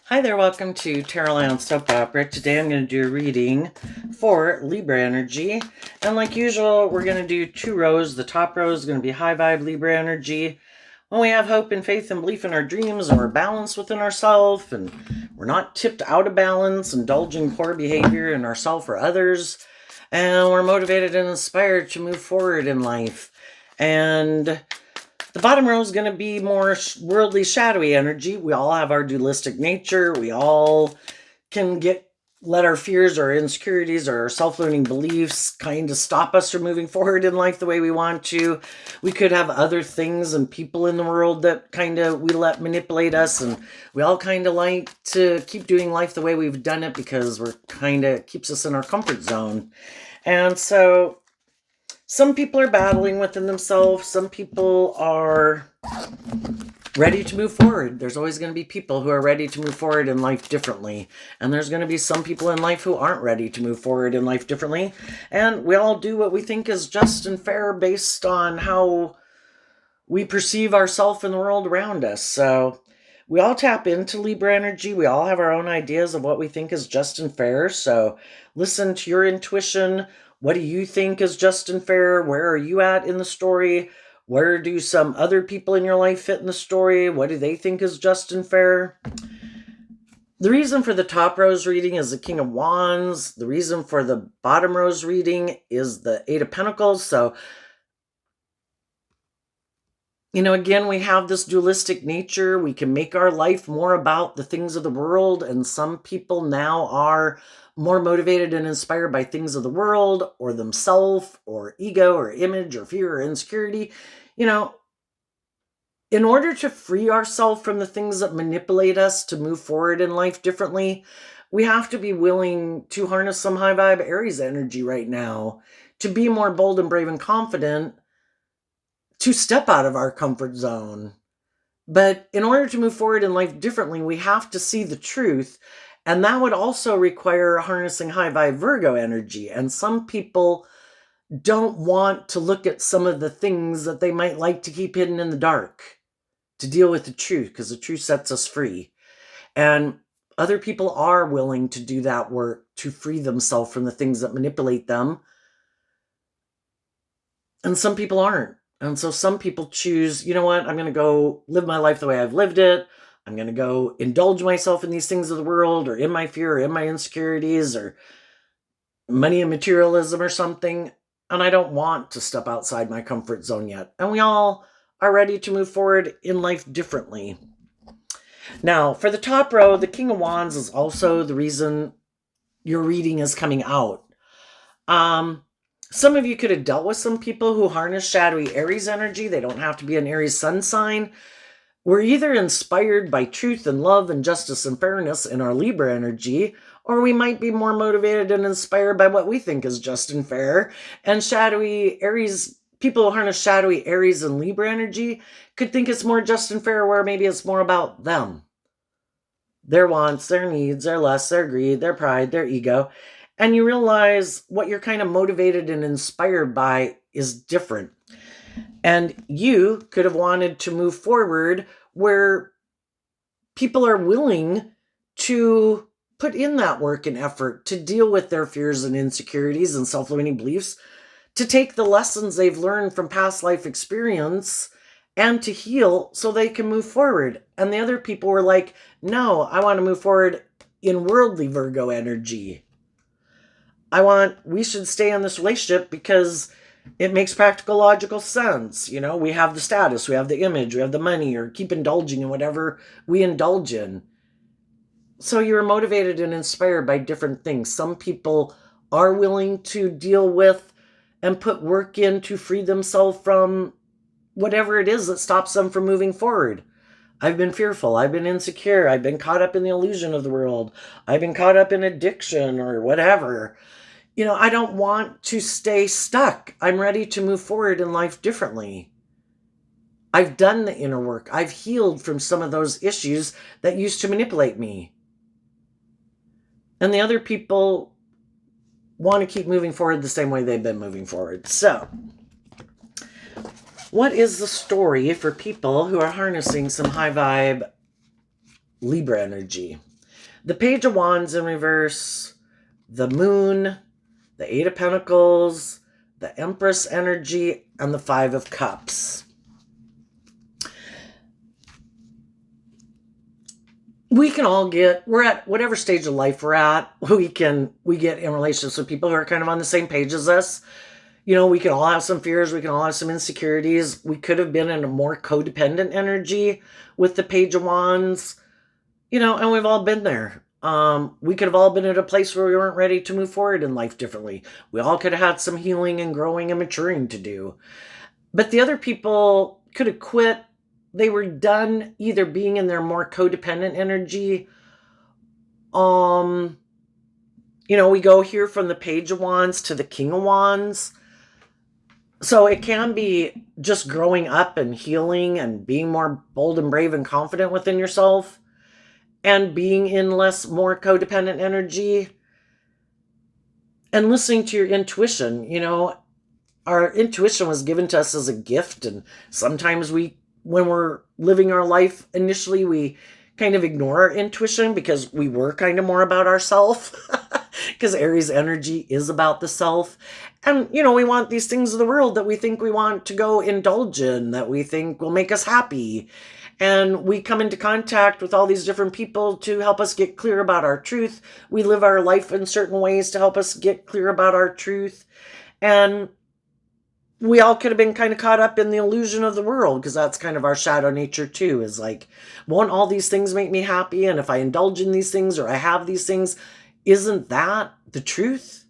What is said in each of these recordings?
Hi there, welcome to Tarot Soap Opera. Today I'm going to do a reading for Libra energy. And like usual, we're going to do two rows. The top row is going to be high vibe Libra energy. When we have hope and faith and belief in our dreams and we're balanced within ourselves and we're not tipped out of balance, indulging poor behavior in ourselves or others, and we're motivated and inspired to move forward in life. And the bottom row is going to be more worldly, shadowy energy. We all have our dualistic nature. We all can let our fears or insecurities or self-limiting beliefs kind of stop us from moving forward in life the way we want to. We could have other things and people in the world that kind of we let manipulate us, and we all kind of like to keep doing life the way we've done it because we're kind of keeps us in our comfort zone. And so some people are battling within themselves. Some people are ready to move forward. There's always going to be people who are ready to move forward in life differently. And there's going to be some people in life who aren't ready to move forward in life differently. And we all do what we think is just and fair based on how we perceive ourselves in the world around us. So we all tap into Libra energy. We all have our own ideas of what we think is just and fair. So listen to your intuition. What do you think is just and fair? Where are you at in the story? Where do some other people in your life fit in the story? What do they think is just and fair? The reason for the top rose reading is the King of Wands. The reason for the bottom rose reading is the Eight of Pentacles. So again, we have this dualistic nature. We can make our life more about the things of the world, and some people now are more motivated and inspired by things of the world or themselves or ego or image or fear or insecurity. In order to free ourselves from the things that manipulate us to move forward in life differently, we have to be willing to harness some high vibe Aries energy right now to be more bold and brave and confident, to step out of our comfort zone. But in order to move forward in life differently, we have to see the truth. And that would also require harnessing high vibe Virgo energy. And some people don't want to look at some of the things that they might like to keep hidden in the dark to deal with the truth, because the truth sets us free. And other people are willing to do that work to free themselves from the things that manipulate them. And some people aren't. And so some people choose, you know what, I'm going to go live my life the way I've lived it. I'm going to go indulge myself in these things of the world or in my fear or in my insecurities or money and materialism or something. And I don't want to step outside my comfort zone yet. And we all are ready to move forward in life differently. Now, for the top row, the King of Wands is also the reason your reading is coming out. Some of you could have dealt with some people who harness shadowy Aries energy. They don't have to be an Aries sun sign. We're either inspired by truth and love and justice and fairness in our Libra energy, or we might be more motivated and inspired by what we think is just and fair. And shadowy Aries, people who harness shadowy Aries and Libra energy could think it's more just and fair, where maybe it's more about them. Their wants, their needs, their lusts, their greed, their pride, their ego. And you realize what you're kind of motivated and inspired by is different. And you could have wanted to move forward where people are willing to put in that work and effort to deal with their fears and insecurities and self-limiting beliefs, to take the lessons they've learned from past life experience and to heal so they can move forward. And the other people were like, no, I want to move forward in worldly Virgo energy. We should stay in this relationship because it makes practical, logical sense. We have the status, we have the image, we have the money, or keep indulging in whatever we indulge in. So you're motivated and inspired by different things. Some people are willing to deal with and put work in to free themselves from whatever it is that stops them from moving forward. I've been fearful. I've been insecure. I've been caught up in the illusion of the world. I've been caught up in addiction or whatever. I don't want to stay stuck. I'm ready to move forward in life differently. I've done the inner work. I've healed from some of those issues that used to manipulate me. And the other people want to keep moving forward the same way they've been moving forward. So, what is the story for people who are harnessing some high vibe Libra energy? The Page of Wands in reverse, the Moon, the Eight of Pentacles, the Empress energy, and the Five of Cups. We can all we're at whatever stage of life we're at, we get in relationships with people who are kind of on the same page as us. We can all have some fears, we can all have some insecurities. We could have been in a more codependent energy with the Page of Wands, and we've all been there. We could have all been at a place where we weren't ready to move forward in life differently. We all could have had some healing and growing and maturing to do. But the other people could have quit. They were done either being in their more codependent energy. We go here from the Page of Wands to the King of Wands. So it can be just growing up and healing and being more bold and brave and confident within yourself, and being in more codependent energy, and listening to your intuition. Our intuition was given to us as a gift, and sometimes when we're living our life initially, we kind of ignore our intuition because we were kind of more about ourself. Because Aries energy is about the self. And, we want these things of the world that we think we want to go indulge in, that we think will make us happy. And we come into contact with all these different people to help us get clear about our truth. We live our life in certain ways to help us get clear about our truth. And we all could have been kind of caught up in the illusion of the world, because that's kind of our shadow nature too, is like, won't all these things make me happy? And if I indulge in these things or I have these things, isn't that the truth?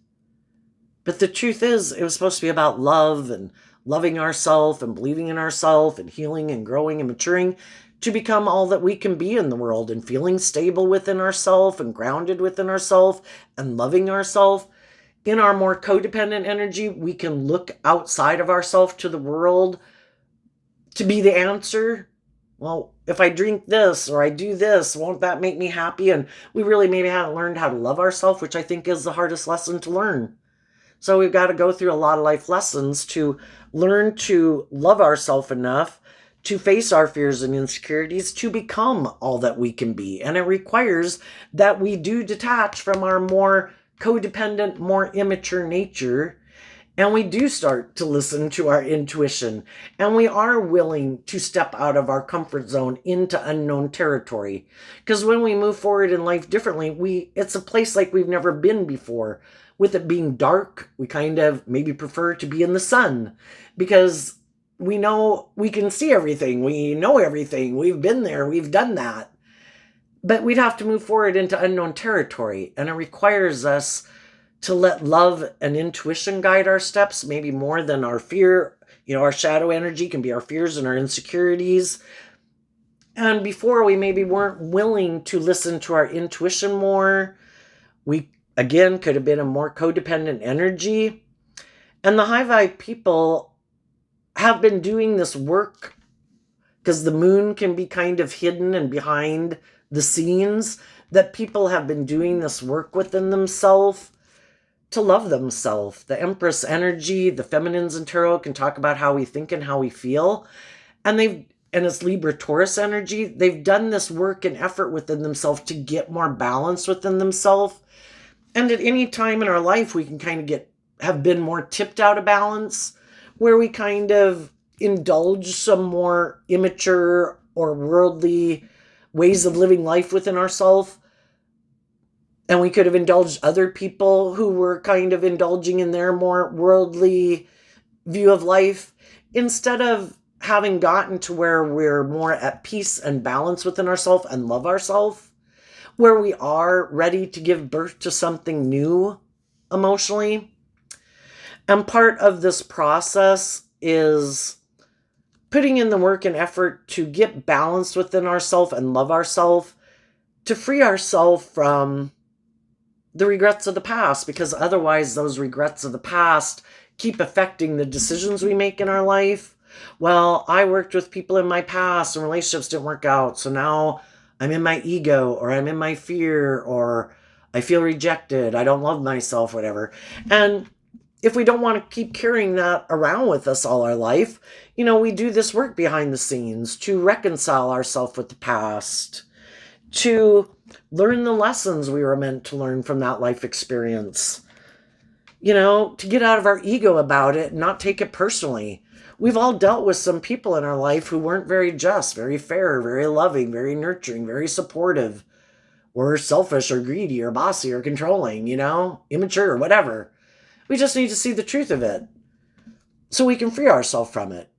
But the truth is, it was supposed to be about love and loving ourselves and believing in ourselves and healing and growing and maturing to become all that we can be in the world, and feeling stable within ourselves and grounded within ourselves and loving ourselves. In our more codependent energy, we can look outside of ourselves to the world to be the answer. Well, if I drink this or I do this, won't that make me happy? And we really maybe haven't learned how to love ourselves, which I think is the hardest lesson to learn. So we've got to go through a lot of life lessons to learn to love ourselves enough to face our fears and insecurities to become all that we can be. And it requires that we do detach from our more codependent, more immature nature, and we do start to listen to our intuition, and we are willing to step out of our comfort zone into unknown territory. Because when we move forward in life differently, it's a place like we've never been before. With it being dark, we kind of maybe prefer to be in the sun, because we know we can see everything, we know everything, we've been there, we've done that. But we'd have to move forward into unknown territory, and it requires us to let love and intuition guide our steps, maybe more than our fear. Our shadow energy can be our fears and our insecurities. And before, we maybe weren't willing to listen to our intuition more. We, again, could have been a more codependent energy. And the high vibe people have been doing this work, because the moon can be kind of hidden and behind the scenes, that people have been doing this work within themselves to love themselves. The Empress energy, the feminines in tarot can talk about how we think and how we feel. And it's Libra Taurus energy. They've done this work and effort within themselves to get more balance within themselves. And at any time in our life, we can kind of have been more tipped out of balance, where we kind of indulge some more immature or worldly ways of living life within ourselves. And we could have indulged other people who were kind of indulging in their more worldly view of life, instead of having gotten to where we're more at peace and balance within ourselves and love ourselves, where we are ready to give birth to something new emotionally. And part of this process is putting in the work and effort to get balanced within ourselves and love ourselves, to free ourselves from the regrets of the past, because otherwise those regrets of the past keep affecting the decisions we make in our life. Well, I worked with people in my past and relationships didn't work out, so now I'm in my ego, or I'm in my fear, or I feel rejected, I don't love myself, whatever. And if we don't want to keep carrying that around with us all our life, we do this work behind the scenes to reconcile ourselves with the past, to Learn the lessons we were meant to learn from that life experience. To get out of our ego about it and not take it personally. We've all dealt with some people in our life who weren't very just, very fair, very loving, very nurturing, very supportive, or selfish or greedy or bossy or controlling, immature, whatever. We just need to see the truth of it so we can free ourselves from it.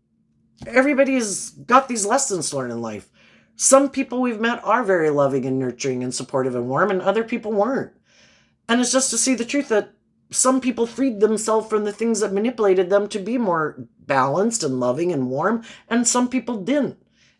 Everybody's got these lessons to learn in life. Some people we've met are very loving and nurturing and supportive and warm, and other people weren't. And it's just to see the truth that some people freed themselves from the things that manipulated them to be more balanced and loving and warm, and some people didn't.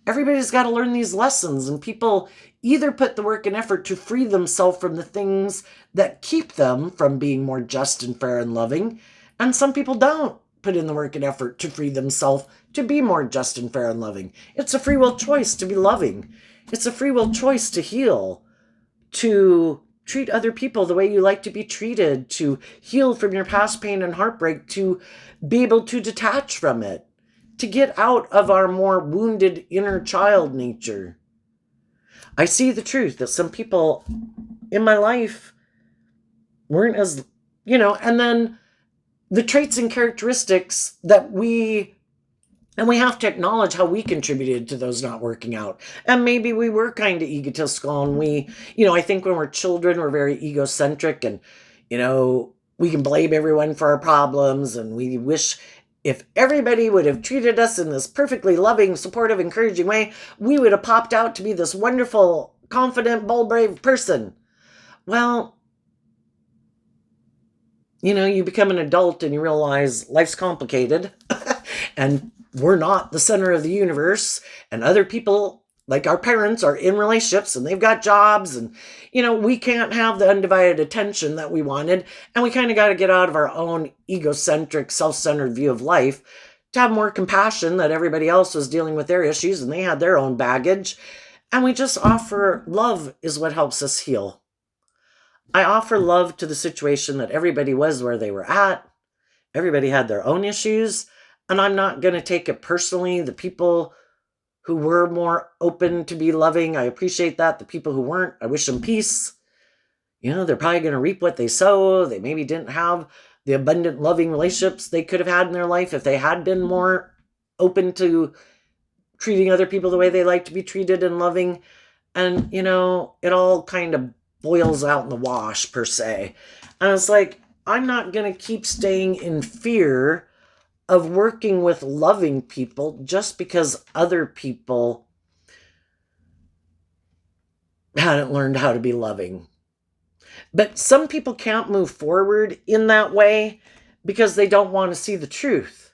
Everybody's got to learn these lessons, and people either put the work and effort to free themselves from the things that keep them from being more just and fair and loving, and some people don't put in the work and effort to free themselves to be more just and fair and loving. It's a free will choice to be loving. It's a free will choice to heal, to treat other people the way you like to be treated, to heal from your past pain and heartbreak, to be able to detach from it, to get out of our more wounded inner child nature. I see the truth that some people in my life weren't as, and then the traits and characteristics that we have to acknowledge how we contributed to those not working out. And maybe we were kind of egotistical, and I think when we're children, we're very egocentric, and, we can blame everyone for our problems, and we wish if everybody would have treated us in this perfectly loving, supportive, encouraging way, we would have popped out to be this wonderful, confident, bold, brave person. Well, you become an adult and you realize life's complicated and we're not the center of the universe, and other people, like our parents, are in relationships and they've got jobs, and we can't have the undivided attention that we wanted, and we kind of got to get out of our own egocentric, self-centered view of life to have more compassion that everybody else was dealing with their issues and they had their own baggage, and we just offer love is what helps us heal. I offer love to the situation that everybody was where they were at. Everybody had their own issues, and I'm not going to take it personally. The people who were more open to be loving, I appreciate that. The people who weren't, I wish them peace. They're probably going to reap what they sow. They maybe didn't have the abundant, loving relationships they could have had in their life if they had been more open to treating other people the way they like to be treated and loving. And, it all kind of boils out in the wash, per se. And it's like, I'm not going to keep staying in fear of working with loving people just because other people hadn't learned how to be loving. But some people can't move forward in that way because they don't want to see the truth.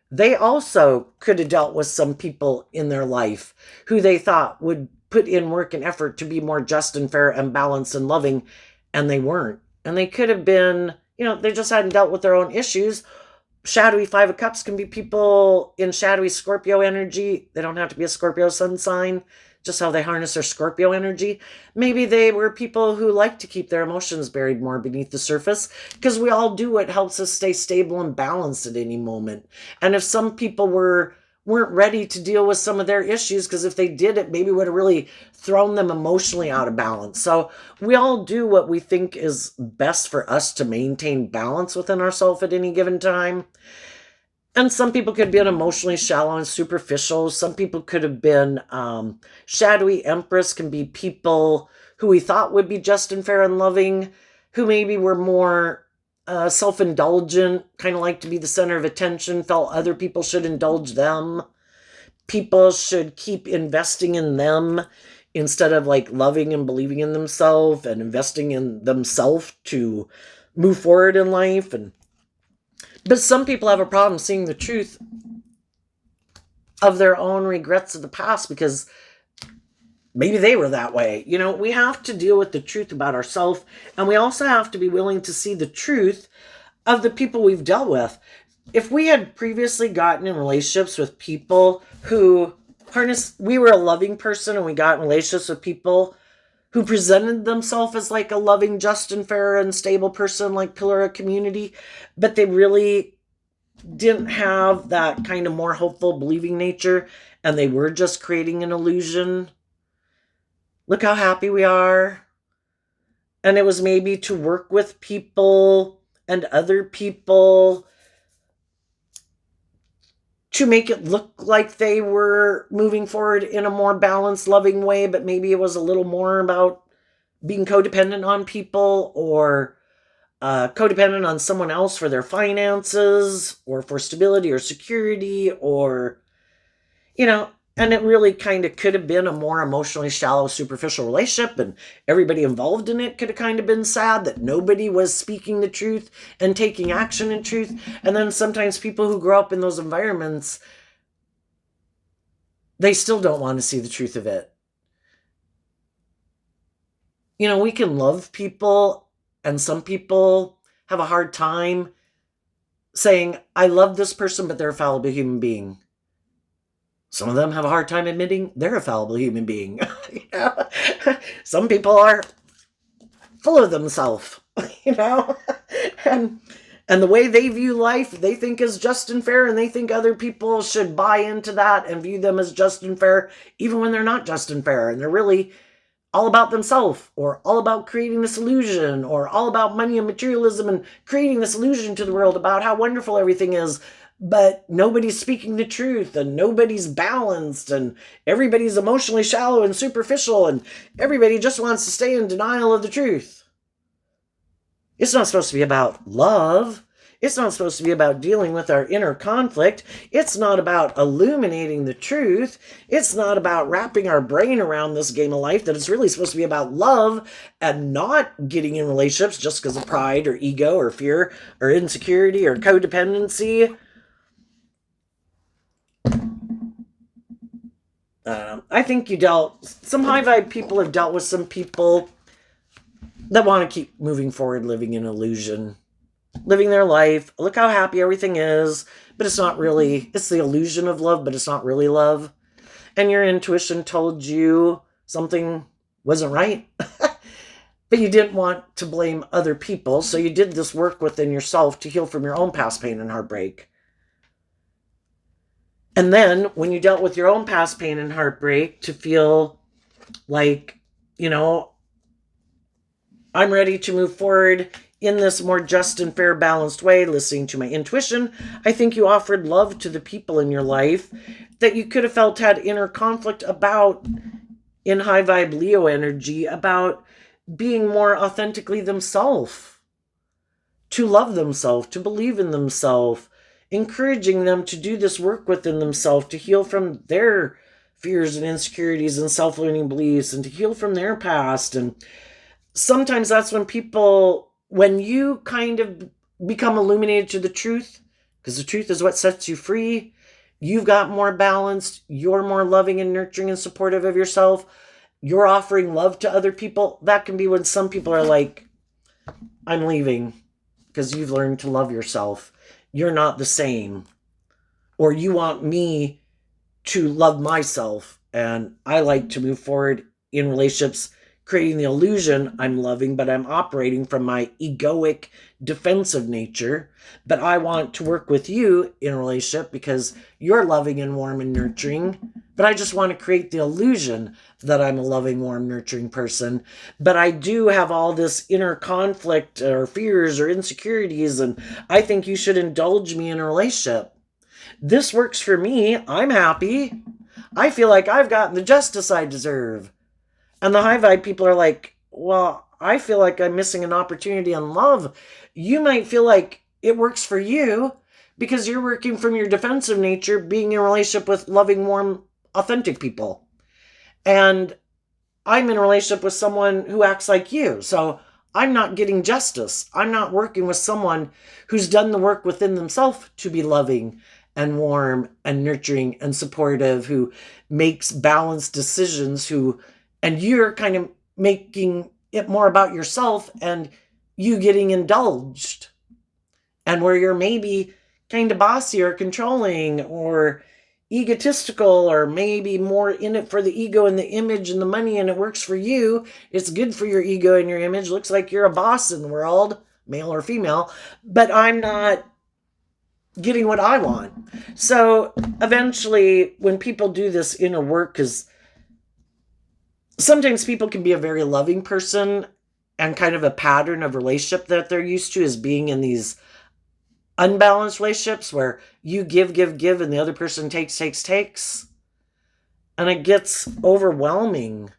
They also could have dealt with some people in their life who they thought would put in work and effort to be more just and fair and balanced and loving, and they weren't. And they could have been, they just hadn't dealt with their own issues. Shadowy Five of Cups can be people in shadowy Scorpio energy. They don't have to be a Scorpio sun sign, just how they harness their Scorpio energy. Maybe they were people who like to keep their emotions buried more beneath the surface, because we all do what helps us stay stable and balanced at any moment. And if some people weren't ready to deal with some of their issues, because if they did, it maybe would have really thrown them emotionally out of balance. So we all do what we think is best for us to maintain balance within ourselves at any given time. And some people could be emotionally shallow and superficial. Some people could have been shadowy Empress, can be people who we thought would be just and fair and loving, who maybe were more self-indulgent, kind of like to be the center of attention, felt other people should indulge them. People should keep investing in them instead of like loving and believing in themselves and investing in themselves to move forward in life. But some people have a problem seeing the truth of their own regrets of the past because maybe they were that way. We have to deal with the truth about ourselves, and we also have to be willing to see the truth of the people we've dealt with. If we had previously gotten in relationships with people who we were a loving person, and we got in relationships with people who presented themselves as like a loving, just and fair and stable person, like pillar of community, but they really didn't have that kind of more hopeful, believing nature, and they were just creating an illusion. Look how happy we are. And it was maybe to work with people and other people to make it look like they were moving forward in a more balanced, loving way, but maybe it was a little more about being codependent on people, or codependent on someone else for their finances or for stability or security, or, and it really kind of could have been a more emotionally shallow, superficial relationship, and everybody involved in it could have kind of been sad that nobody was speaking the truth and taking action in truth. And then sometimes people who grow up in those environments, they still don't want to see the truth of it. We can love people, and some people have a hard time saying, I love this person, but they're a fallible human being. Some of them have a hard time admitting they're a fallible human being. Some people are full of themselves, and the way they view life, they think is just and fair, and they think other people should buy into that and view them as just and fair, even when they're not just and fair, and they're really all about themselves, or all about creating this illusion, or all about money and materialism and creating this illusion to the world about how wonderful everything is. But nobody's speaking the truth, and nobody's balanced, and everybody's emotionally shallow and superficial, and everybody just wants to stay in denial of the truth. It's not supposed to be about love. It's not supposed to be about dealing with our inner conflict. It's not about illuminating the truth. It's not about wrapping our brain around this game of life, that it's really supposed to be about love and not getting in relationships just because of pride or ego or fear or insecurity or codependency. I think some high vibe people have dealt with some people that want to keep moving forward, living in illusion, living their life. Look how happy everything is, but it's not really, it's the illusion of love, but it's not really love. And your intuition told you something wasn't right, but you didn't want to blame other people. So you did this work within yourself to heal from your own past pain and heartbreak. And then when you dealt with your own past pain and heartbreak, to feel like, I'm ready to move forward in this more just and fair, balanced way, listening to my intuition, I think you offered love to the people in your life that you could have felt had inner conflict about in high vibe Leo energy, about being more authentically themselves, to love themselves, to believe in themselves, encouraging them to do this work within themselves, to heal from their fears and insecurities and self-limiting beliefs, and to heal from their past. And sometimes that's when you kind of become illuminated to the truth, because the truth is what sets you free. You've got more balanced, you're more loving and nurturing and supportive of yourself, you're offering love to other people. That can be when some people are like, I'm leaving because you've learned to love yourself. You're not the same. Or you want me to love myself, and I like to move forward in relationships creating the illusion I'm loving, but I'm operating from my egoic, defensive nature. But I want to work with you in a relationship because you're loving and warm and nurturing. But I just want to create the illusion that I'm a loving, warm, nurturing person. But I do have all this inner conflict or fears or insecurities, and I think you should indulge me in a relationship. This works for me. I'm happy. I feel like I've gotten the justice I deserve. And the high vibe people are like, well, I feel like I'm missing an opportunity in love. You might feel like it works for you because you're working from your defensive nature, being in a relationship with loving, warm, authentic people. And I'm in a relationship with someone who acts like you. So I'm not getting justice. I'm not working with someone who's done the work within themselves to be loving and warm and nurturing and supportive, who makes balanced decisions, and you're kind of making it more about yourself and you getting indulged. And where you're maybe kind of bossy or controlling or egotistical, or maybe more in it for the ego and the image and the money, and it works for you. It's good for your ego and your image. Looks like you're a boss in the world, male or female, but I'm not getting what I want. So eventually, when people do this inner work, because sometimes people can be a very loving person and kind of a pattern of relationship that they're used to is being in these unbalanced relationships where you give, and the other person takes. And it gets overwhelming.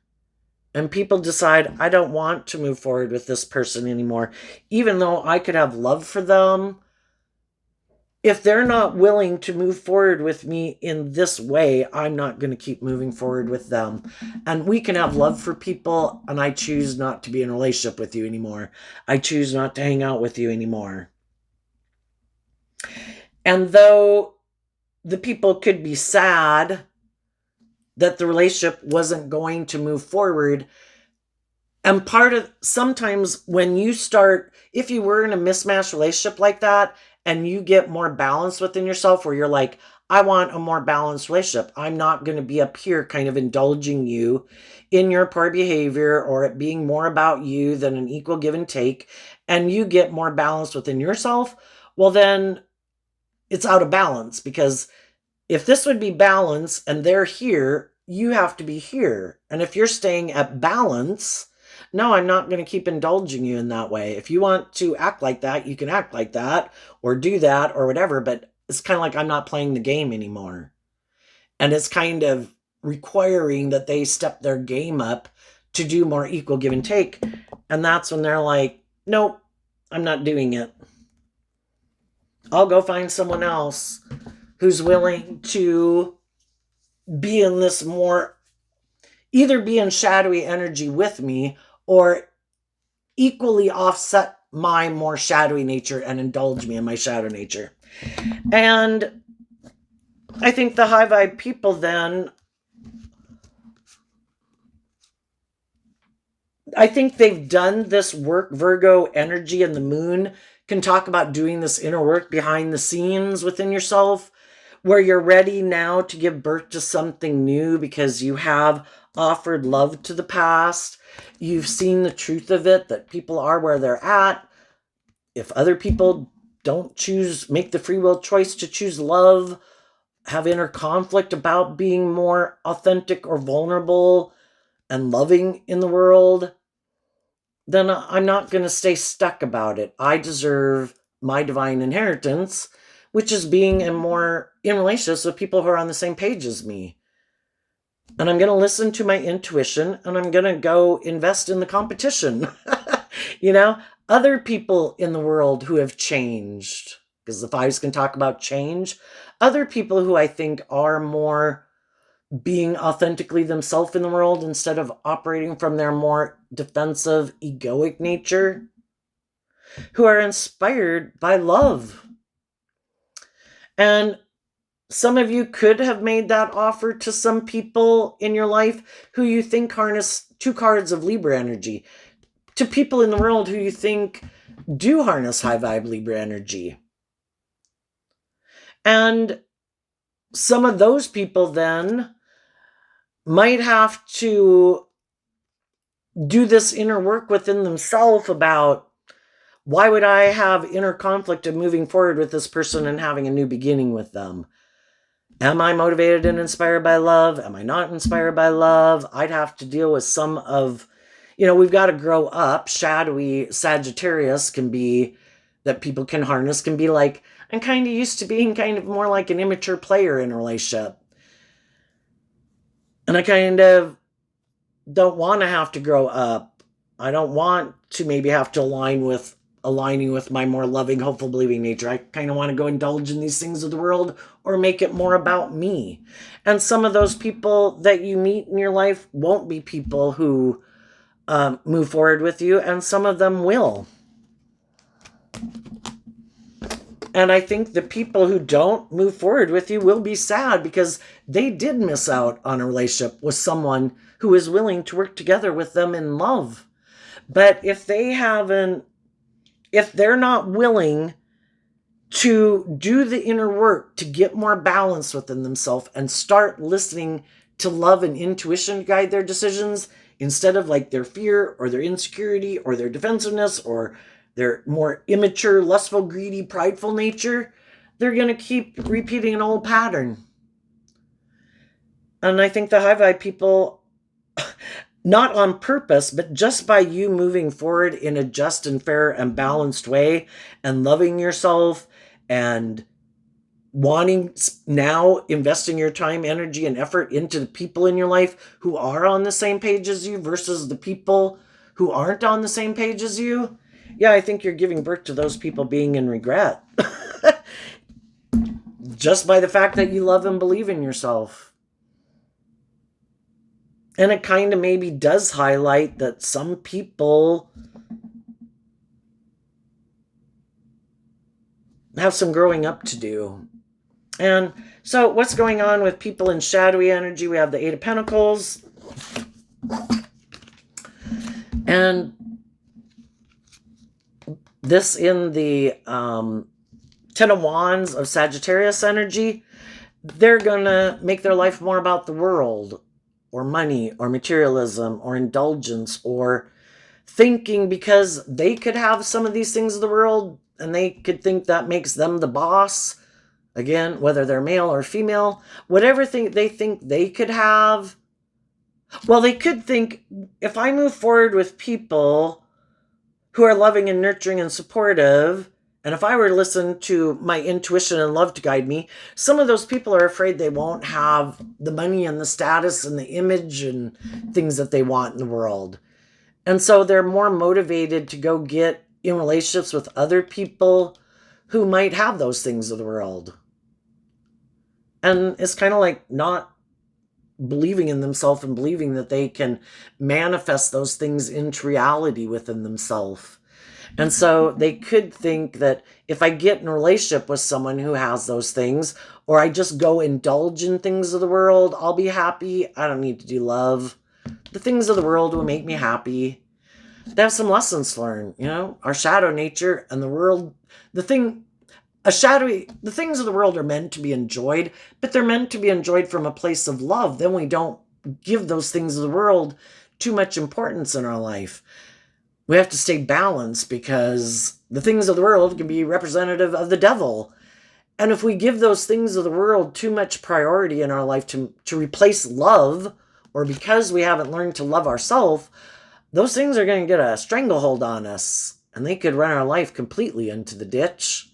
And people decide, I don't want to move forward with this person anymore. Even though I could have love for them, if they're not willing to move forward with me in this way, I'm not going to keep moving forward with them. And we can have love for people, and I choose not to be in a relationship with you anymore. I choose not to hang out with you anymore. And though the people could be sad that the relationship wasn't going to move forward, and part of sometimes when you start, if you were in a mismatched relationship like that, and you get more balance within yourself, where you're like, I want a more balanced relationship. I'm not going to be up here kind of indulging you in your poor behavior or it being more about you than an equal give and take. And you get more balance within yourself. Well, then it's out of balance, because if this would be balance and they're here, you have to be here. And if you're staying at balance, no, I'm not going to keep indulging you in that way. If you want to act like that, you can act like that or do that or whatever. But it's kind of like I'm not playing the game anymore. And it's kind of requiring that they step their game up to do more equal give and take. And that's when they're like, nope, I'm not doing it. I'll go find someone else who's willing to be in this more, either be in shadowy energy with me or equally offset my more shadowy nature and indulge me in my shadow nature. And I think the high vibe people then, I think they've done this work. Virgo energy and the moon can talk about doing this inner work behind the scenes within yourself, where you're ready now to give birth to something new because you have offered love to the past. You've seen the truth of it, that people are where they're at. If other people don't make the free will choice to choose love, have inner conflict about being more authentic or vulnerable and loving in the world, then I'm not going to stay stuck about it. I deserve my divine inheritance, which is being in relationships with people who are on the same page as me. And I'm going to listen to my intuition, and I'm going to go invest in the competition. Other people in the world who have changed, because the fives can talk about change. Other people who I think are more being authentically themselves in the world instead of operating from their more defensive, egoic nature, who are inspired by love. And some of you could have made that offer to some people in your life who you think harness 2 cards of Libra energy, to people in the world who you think do harness high vibe Libra energy. And some of those people then might have to do this inner work within themselves about, why would I have inner conflict of moving forward with this person and having a new beginning with them? Am I motivated and inspired by love? Am I not inspired by love? I'd have to deal with some of, we've got to grow up. Shadowy Sagittarius can be, that people can harness, can be like, I'm kind of used to being kind of more like an immature player in a relationship. And I kind of don't want to have to grow up. I don't want to maybe have to aligning with my more loving, hopeful, believing nature. I kind of want to go indulge in these things of the world or make it more about me. And some of those people that you meet in your life won't be people who move forward with you, and some of them will. And I think the people who don't move forward with you will be sad because they did miss out on a relationship with someone who is willing to work together with them in love. But if they're not willing to do the inner work to get more balance within themselves and start listening to love and intuition to guide their decisions, instead of like their fear or their insecurity or their defensiveness or their more immature, lustful, greedy, prideful nature, they're going to keep repeating an old pattern. And I think the high vibe people, not on purpose, but just by you moving forward in a just and fair and balanced way and loving yourself and wanting now investing your time, energy, and effort into the people in your life who are on the same page as you versus the people who aren't on the same page as you. Yeah, I think you're giving birth to those people being in regret. Just by the fact that you love and believe in yourself. And it kind of maybe does highlight that some people have some growing up to do. And so what's going on with people in shadowy energy? We have the Eight of Pentacles. And this in the Ten of Wands of Sagittarius energy. They're going to make their life more about the world or money or materialism or indulgence or thinking because they could have some of these things of the world and they could think that makes them the boss. Again, whether they're male or female, whatever thing they think they could have. Well, they could think, if I move forward with people who are loving and nurturing and supportive, and if I were to listen to my intuition and love to guide me, some of those people are afraid they won't have the money and the status and the image and things that they want in the world. And so they're more motivated to go get in relationships with other people who might have those things of the world. And it's kind of like not believing in themselves and believing that they can manifest those things into reality within themselves. And so they could think that if I get in a relationship with someone who has those things, or I just go indulge in things of the world, I'll be happy. I don't need to do love. The things of the world will make me happy. They have some lessons to learn, our shadow nature and the world. The things of the world are meant to be enjoyed, but they're meant to be enjoyed from a place of love. Then we don't give those things of the world too much importance in our life. We have to stay balanced because the things of the world can be representative of the devil. And if we give those things of the world too much priority in our life to replace love, or because we haven't learned to love ourselves, those things are going to get a stranglehold on us and they could run our life completely into the ditch.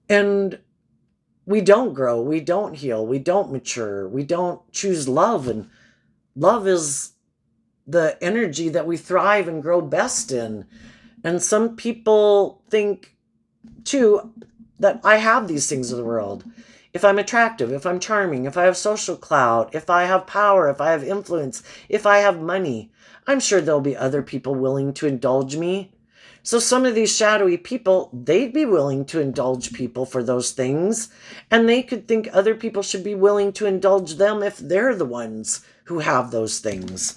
And we don't grow, we don't heal, we don't mature, we don't choose love. And love is the energy that we thrive and grow best in. And some people think, too, that I have these things of the world. If I'm attractive, if I'm charming, if I have social clout, if I have power, if I have influence, if I have money, I'm sure there'll be other people willing to indulge me. So some of these shadowy people, they'd be willing to indulge people for those things. And they could think other people should be willing to indulge them if they're the ones who have those things.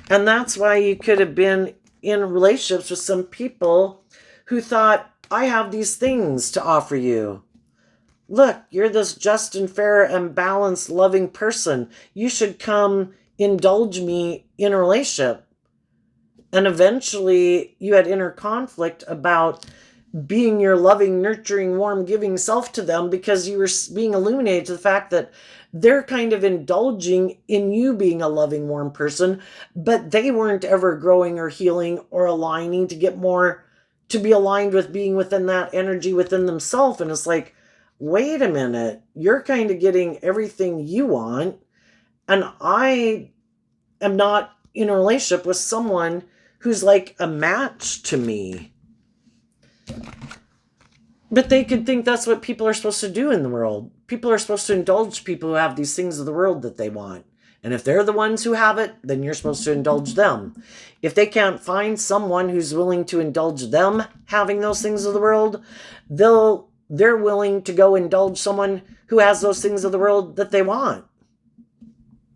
And that's why you could have been in relationships with some people who thought, I have these things to offer you. Look, you're this just and fair and balanced, loving person. You should come indulge me in a relationship. And eventually you had inner conflict about being your loving, nurturing, warm, giving self to them because you were being illuminated to the fact that they're kind of indulging in you being a loving, warm person, but they weren't ever growing or healing or aligning to get more, to be aligned with being within that energy within themselves. And it's like, wait a minute, you're kind of getting everything you want, and I am not in a relationship with someone who's like a match to me. But they could think that's what people are supposed to do in the world. People are supposed to indulge people who have these things of the world that they want. And if they're the ones who have it, then you're supposed to indulge them. If they can't find someone who's willing to indulge them having those things of the world, they're willing to go indulge someone who has those things of the world that they want.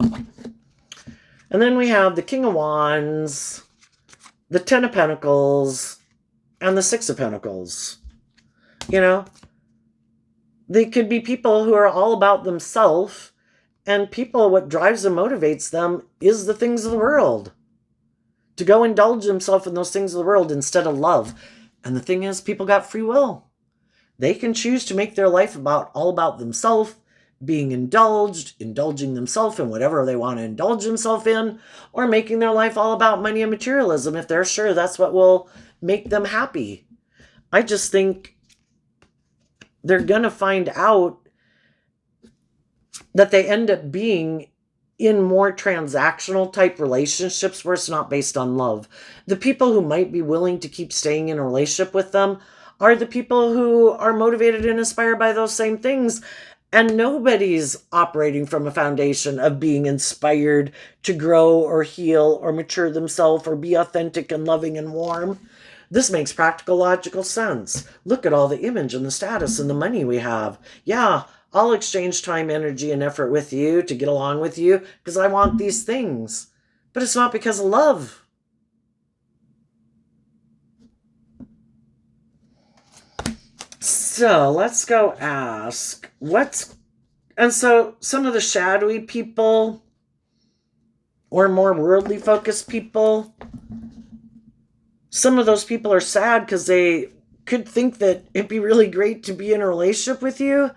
And then we have the King of Wands, the Ten of Pentacles, and the Six of Pentacles. They could be people who are all about themselves, and people, what drives and motivates them is the things of the world. To go indulge themselves in those things of the world instead of love. And the thing is, people got free will. They can choose to make their life all about themselves, being indulged, indulging themselves in whatever they want to indulge themselves in, or making their life all about money and materialism if they're sure that's what will make them happy. I just think they're going to find out that they end up being in more transactional type relationships where it's not based on love. The people who might be willing to keep staying in a relationship with them are the people who are motivated and inspired by those same things. And nobody's operating from a foundation of being inspired to grow or heal or mature themselves or be authentic and loving and warm. This makes practical, logical sense. Look at all the image and the status and the money we have. Yeah, I'll exchange time, energy, and effort with you to get along with you because I want these things. But it's not because of love. So let's go ask and so some of the shadowy people or more worldly focused people, some of those people are sad because they could think that it'd be really great to be in a relationship with you.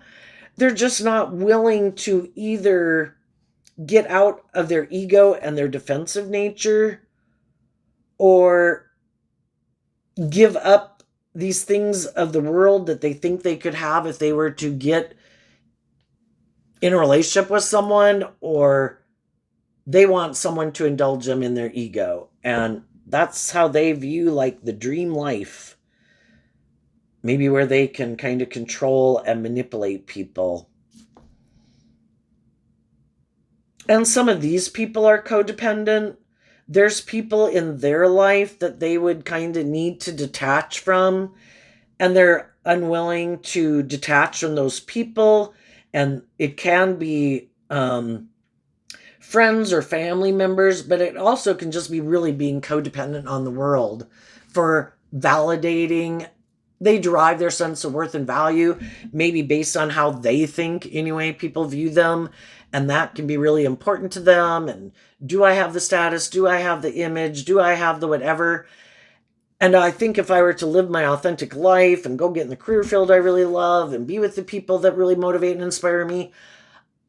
They're just not willing to either get out of their ego and their defensive nature or give up these things of the world that they think they could have if they were to get in a relationship with someone, or they want someone to indulge them in their ego. And that's how they view like the dream life. Maybe where they can kind of control and manipulate people. And some of these people are codependent. There's people in their life that they would kind of need to detach from, and they're unwilling to detach from those people. And it can be friends or family members, but it also can just be really being codependent on the world for validating. They derive their sense of worth and value maybe based on how they think, anyway, people view them. And that can be really important to them. And do I have the status? Do I have the image? Do I have the whatever? And I think if I were to live my authentic life and go get in the career field I really love and be with the people that really motivate and inspire me,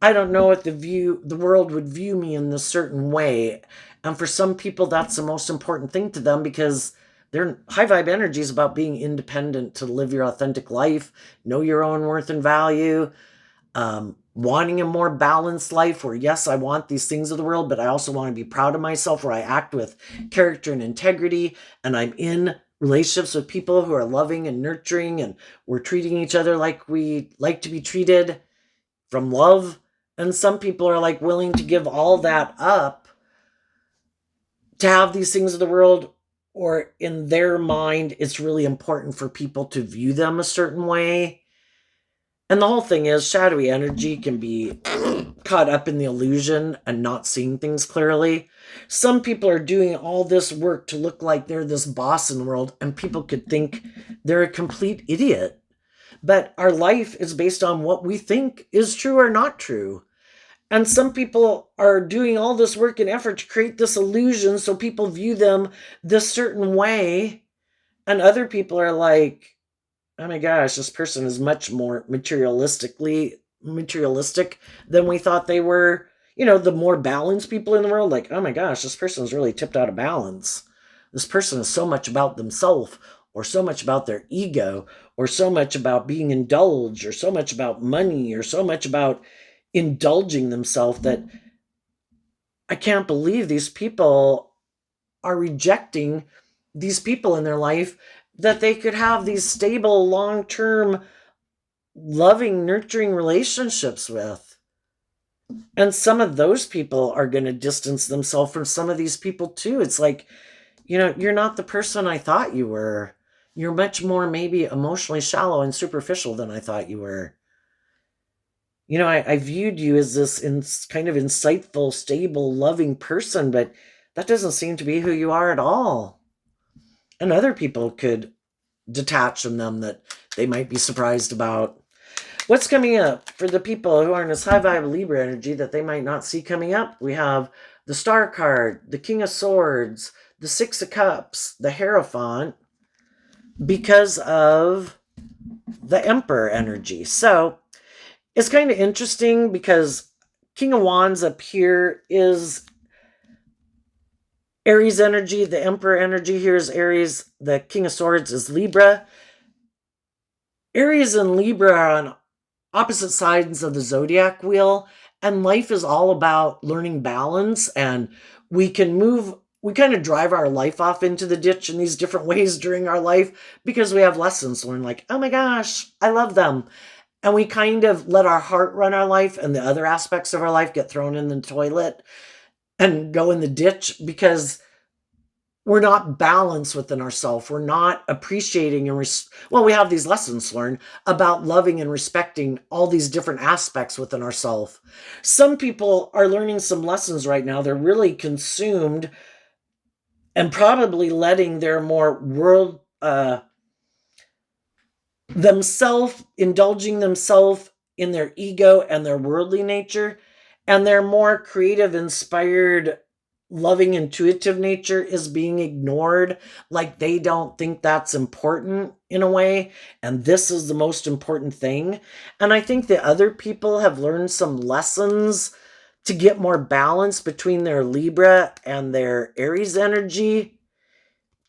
I don't know if the world would view me in this certain way. And for some people, that's the most important thing to them because their high vibe energy is about being independent to live your authentic life, know your own worth and value, wanting a more balanced life where, yes, I want these things of the world, but I also want to be proud of myself, where I act with character and integrity, and I'm in relationships with people who are loving and nurturing, and we're treating each other like we like to be treated from love. And some people are like willing to give all that up to have these things of the world, or in their mind, it's really important for people to view them a certain way. And the whole thing is, shadowy energy can be caught up in the illusion and not seeing things clearly. Some people are doing all this work to look like they're this boss in the world, and people could think they're a complete idiot. But our life is based on what we think is true or not true. And some people are doing all this work and effort to create this illusion so people view them this certain way. And other people are like, oh my gosh, this person is much more materialistic than we thought they were. You know, the more balanced people in the world, like, oh my gosh, this person is really tipped out of balance. This person is so much about themselves, or so much about their ego, or so much about being indulged, or so much about money, or so much about indulging themselves that I can't believe these people are rejecting these people in their life that they could have these stable, long-term, loving, nurturing relationships with. And some of those people are going to distance themselves from some of these people too. It's like, you're not the person I thought you were. You're much more maybe emotionally shallow and superficial than I thought you were. I viewed you as this kind of insightful, stable, loving person, but that doesn't seem to be who you are at all. And other people could detach from them that they might be surprised about. What's coming up for the people who are in this high vibe Libra energy that they might not see coming up? We have the Star card, the King of Swords, the Six of Cups, the Hierophant, because of the Emperor energy. So It's kind of interesting because King of Wands up here is Aries energy. The Emperor energy here is Aries. The King of Swords is Libra. Aries and Libra are on opposite sides of the zodiac wheel, and life is all about learning balance. And we kind of drive our life off into the ditch in these different ways during our life because we have lessons to learn, like, oh my gosh, I love them. And we kind of let our heart run our life, and the other aspects of our life get thrown in the toilet and go in the ditch because we're not balanced within ourselves. We're not appreciating well, we have these lessons learned about loving and respecting all these different aspects within ourselves. Some people are learning some lessons right now. They're really consumed and probably letting their more world themselves, indulging themselves in their ego and their worldly nature, and their more creative, inspired, loving, intuitive nature is being ignored. Like they don't think that's important in a way, and this is the most important thing. And I think that other people have learned some lessons to get more balance between their Libra and their Aries energy.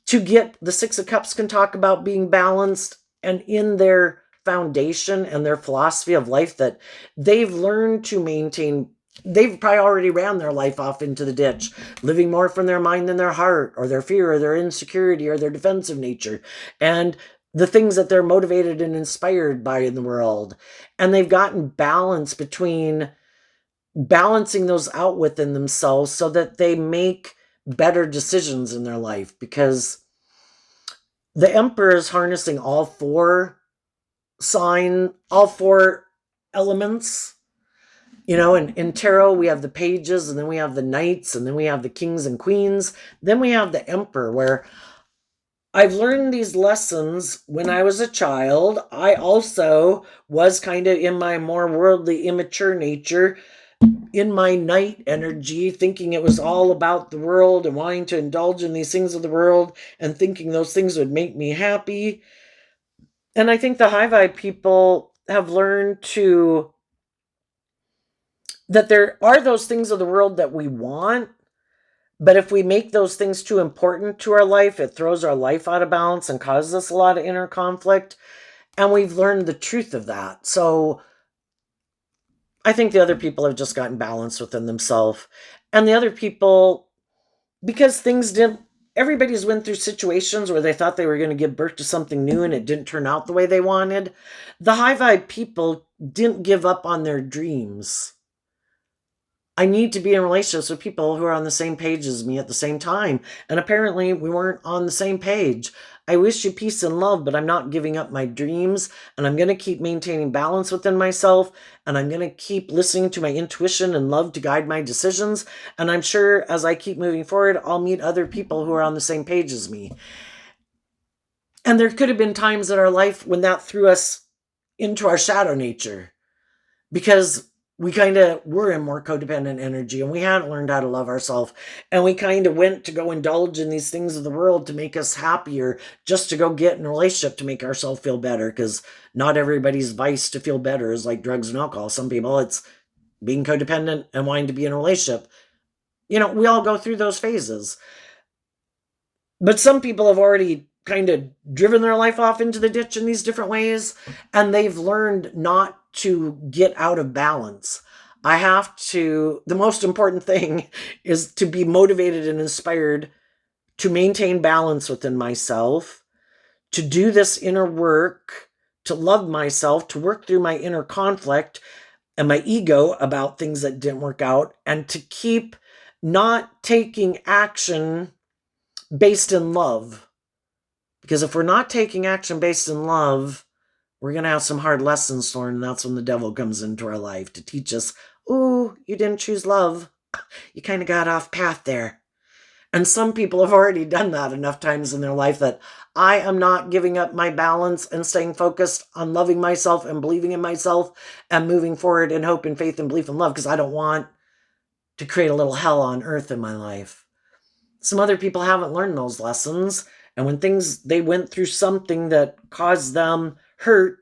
To get the Six of Cups can talk about being balanced, and in their foundation and their philosophy of life that they've learned to maintain. They've probably already ran their life off into the ditch, living more from their mind than their heart, or their fear, or their insecurity, or their defensive nature, and the things that they're motivated and inspired by in the world. And they've gotten balance between balancing those out within themselves so that they make better decisions in their life, because the Emperor is harnessing all all four elements. You know, in tarot, we have the pages, and then we have the knights, and then we have the kings and queens. Then we have the Emperor, where I've learned these lessons when I was a child. I also was kind of in my more worldly, immature nature, in my knight energy, thinking it was all about the world and wanting to indulge in these things of the world and thinking those things would make me happy. And I think the high vibe people have learned that there are those things of the world that we want, but if we make those things too important to our life, it throws our life out of balance and causes us a lot of inner conflict. And we've learned the truth of that. So I think the other people have just gotten balance within themselves. And the other people, because things didn't, everybody's went through situations where they thought they were going to give birth to something new and it didn't turn out the way they wanted. The high vibe people didn't give up on their dreams. I need to be in relationships with people who are on the same page as me at the same time. And apparently we weren't on the same page. I wish you peace and love, but I'm not giving up my dreams. And I'm going to keep maintaining balance within myself. And I'm going to keep listening to my intuition and love to guide my decisions. And I'm sure as I keep moving forward, I'll meet other people who are on the same page as me. And there could have been times in our life when that threw us into our shadow nature, because we kind of were in more codependent energy and we hadn't learned how to love ourselves. And we kind of went to go indulge in these things of the world to make us happier, just to go get in a relationship to make ourselves feel better. Because not everybody's vice to feel better is like drugs and alcohol. Some people, it's being codependent and wanting to be in a relationship. You know, we all go through those phases. But some people have already kind of driven their life off into the ditch in these different ways, and they've learned not to get out of balance. The most important thing is to be motivated and inspired to maintain balance within myself, to do this inner work, to love myself, to work through my inner conflict and my ego about things that didn't work out, and to keep not taking action based in love. Because if we're not taking action based in love, we're going to have some hard lessons learned, and that's when the devil comes into our life to teach us, ooh, you didn't choose love. You kind of got off path there. And some people have already done that enough times in their life that I am not giving up my balance and staying focused on loving myself and believing in myself and moving forward in hope and faith and belief and love, because I don't want to create a little hell on earth in my life. Some other people haven't learned those lessons. And when they went through something that caused them hurt,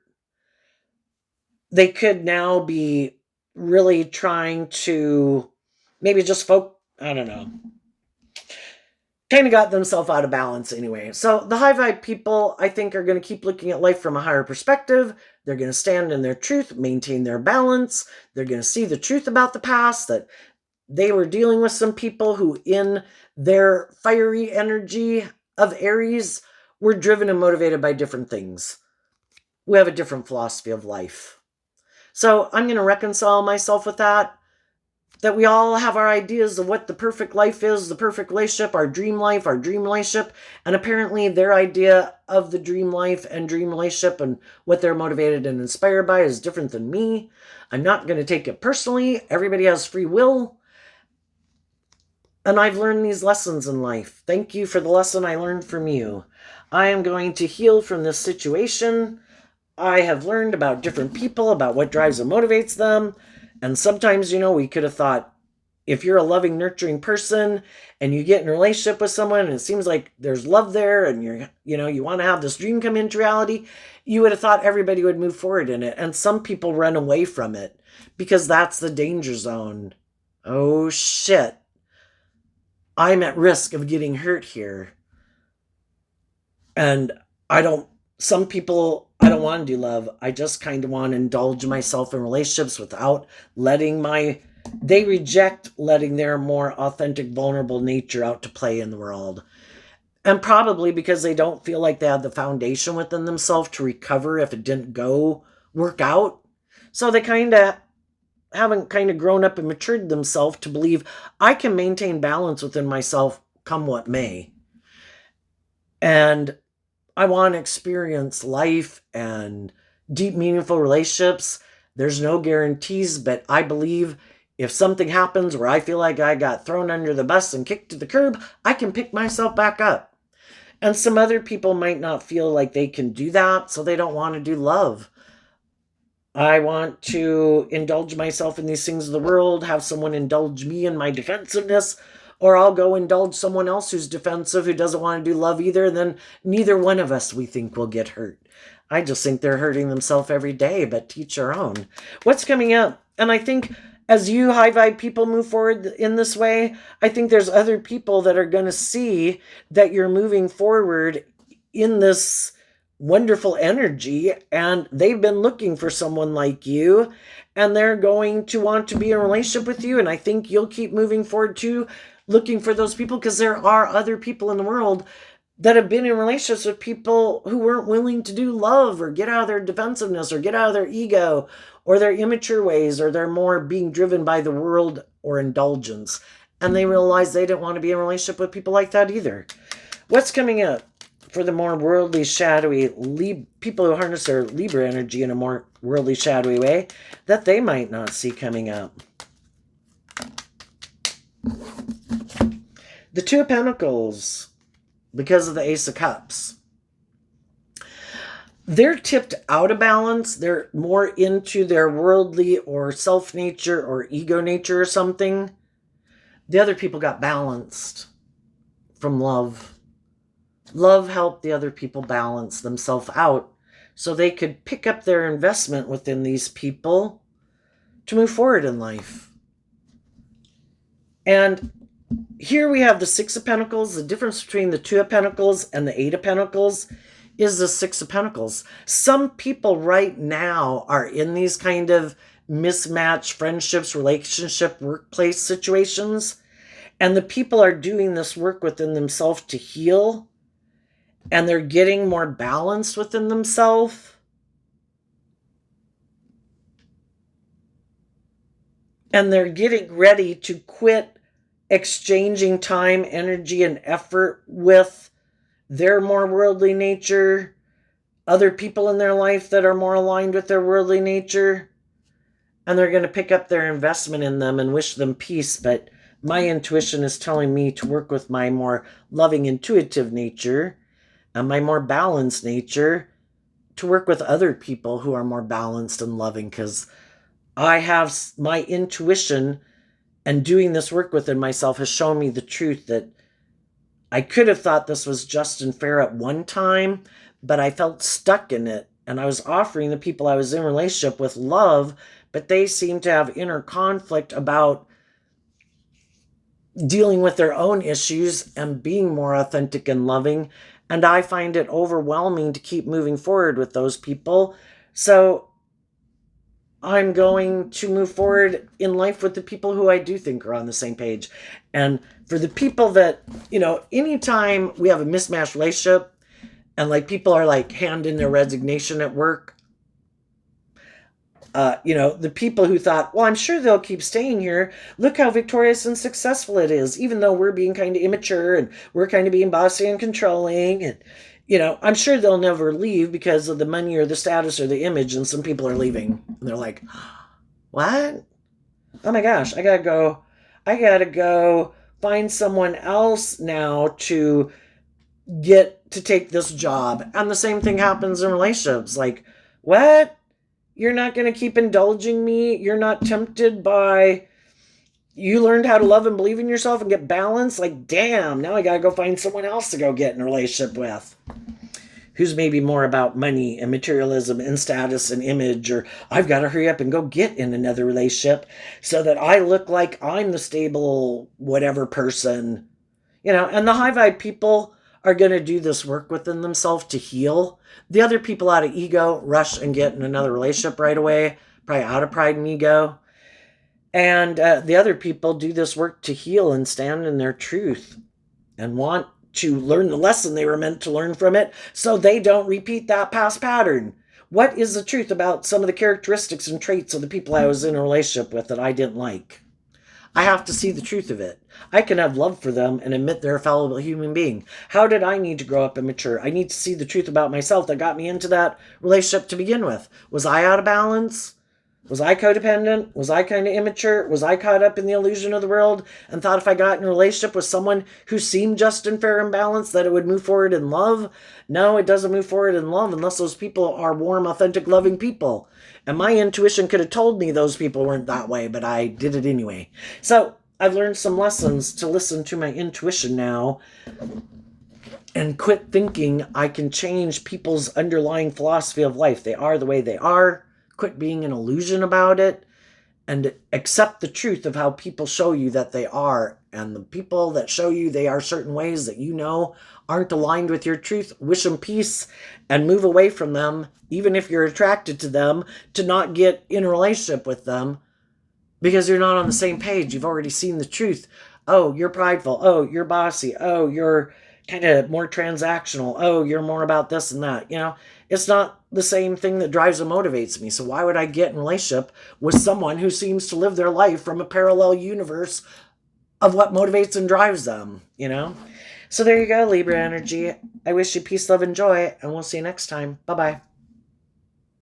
they could now be really trying to maybe just I don't know, kind of got themselves out of balance anyway. So the high vibe people, I think, are going to keep looking at life from a higher perspective. They're going to stand in their truth, maintain their balance. They're going to see the truth about the past, that they were dealing with some people who, in their fiery energy of Aries, were driven and motivated by different things. We have a different philosophy of life. So I'm going to reconcile myself with that we all have our ideas of what the perfect life is, the perfect relationship, our dream life, our dream relationship. And apparently their idea of the dream life and dream relationship and what they're motivated and inspired by is different than me. I'm not going to take it personally. Everybody has free will. And I've learned these lessons in life. Thank you for the lesson I learned from you. I am going to heal from this situation. I have learned about different people, about what drives and motivates them. And sometimes, we could have thought, if you're a loving, nurturing person and you get in a relationship with someone and it seems like there's love there and you want to have this dream come into reality, you would have thought everybody would move forward in it. And some people run away from it because that's the danger zone. Oh shit. I'm at risk of getting hurt here. And some people, I don't want to do love. I just kind of want to indulge myself in relationships without they reject letting their more authentic, vulnerable nature out to play in the world. And probably because they don't feel like they have the foundation within themselves to recover if it didn't work out. So they haven't grown up and matured themselves to believe I can maintain balance within myself come what may. And I want to experience life and deep, meaningful relationships. There's no guarantees, but I believe if something happens where I feel like I got thrown under the bus and kicked to the curb, I can pick myself back up. And some other people might not feel like they can do that, so they don't want to do love. I want to indulge myself in these things of the world, have someone indulge me in my defensiveness, or I'll go indulge someone else who's defensive, who doesn't want to do love either, and then neither one of us, we think, will get hurt. I just think they're hurting themselves every day, but teach their own. What's coming up? And I think as you high vibe people move forward in this way, I think there's other people that are going to see that you're moving forward in this wonderful energy, and they've been looking for someone like you, and they're going to want to be in a relationship with you. And I think you'll keep moving forward too, looking for those people, because there are other people in the world that have been in relationships with people who weren't willing to do love or get out of their defensiveness or get out of their ego or their immature ways, or they're more being driven by the world or indulgence. And they realized they didn't want to be in a relationship with people like that either. What's coming up for the more worldly, shadowy people who harness their Libra energy in a more worldly, shadowy way that they might not see coming up? The Two of Pentacles, because of the Ace of Cups. They're tipped out of balance. They're more into their worldly or self nature or ego nature or something. The other people got balanced from love. Love helped the other people balance themselves out so they could pick up their investment within these people to move forward in life. And here we have the Six of Pentacles. The difference between the Two of Pentacles and the Eight of Pentacles is the Six of Pentacles. Some people right now are in these kind of mismatched friendships, relationship, workplace situations. And the people are doing this work within themselves to heal. And they're getting more balanced within themselves. And they're getting ready to quit exchanging time, energy, and effort with their more worldly nature, other people in their life that are more aligned with their worldly nature, and they're going to pick up their investment in them and wish them peace. But my intuition is telling me to work with my more loving, intuitive nature and my more balanced nature, to work with other people who are more balanced and loving, because I have my intuition, and doing this work within myself has shown me the truth that I could have thought this was just and fair at one time, but I felt stuck in it. and I was offering the people I was in relationship with love, but they seemed to have inner conflict about dealing with their own issues and being more authentic and loving. And I find it overwhelming to keep moving forward with those people. So I'm going to move forward in life with the people who I do think are on the same page. And for the people that, anytime we have a mismatched relationship and like people are like hand in their resignation at work, the people who thought, well, I'm sure they'll keep staying here. Look how victorious and successful it is, even though we're being kind of immature and we're kind of being bossy and controlling. And, I'm sure they'll never leave because of the money or the status or the image. And some people are leaving. And they're like, what? Oh my gosh, I gotta go find someone else now to get to take this job. And the same thing happens in relationships. Like, what? You're not going to keep indulging me. You're not tempted by, you learned how to love and believe in yourself and get balance. Like, damn, now I got to go find someone else to go get in a relationship with. Who's maybe more about money and materialism and status and image, or I've got to hurry up and go get in another relationship so that I look like I'm the stable whatever person. And the high vibe people are going to do this work within themselves to heal. The other people out of ego rush and get in another relationship right away, probably out of pride and ego. And the other people do this work to heal and stand in their truth and want to learn the lesson they were meant to learn from it so they don't repeat that past pattern. What is the truth about some of the characteristics and traits of the people I was in a relationship with that I didn't like? I have to see the truth of it. I can have love for them and admit they're a fallible human being. How did I need to grow up and mature? I need to see the truth about myself that got me into that relationship to begin with. Was I out of balance? Was I codependent? Was I kind of immature? Was I caught up in the illusion of the world and thought if I got in a relationship with someone who seemed just and fair and balanced that it would move forward in love? No, it doesn't move forward in love unless those people are warm, authentic, loving people. And my intuition could have told me those people weren't that way, but I did it anyway. So I've learned some lessons to listen to my intuition now and quit thinking I can change people's underlying philosophy of life. They are the way they are. Quit being an illusion about it and accept the truth of how people show you that they are. And the people that show you they are certain ways that aren't aligned with your truth, wish them peace and move away from them, even if you're attracted to them, to not get in a relationship with them because you're not on the same page. You've already seen the truth. Oh, you're prideful. Oh, you're bossy. Oh, you're kind of more transactional. Oh, you're more about this and that. It's not the same thing that drives and motivates me. So why would I get in a relationship with someone who seems to live their life from a parallel universe of what motivates and drives them, So there you go, Libra energy. I wish you peace, love, and joy, and we'll see you next time. Bye-bye.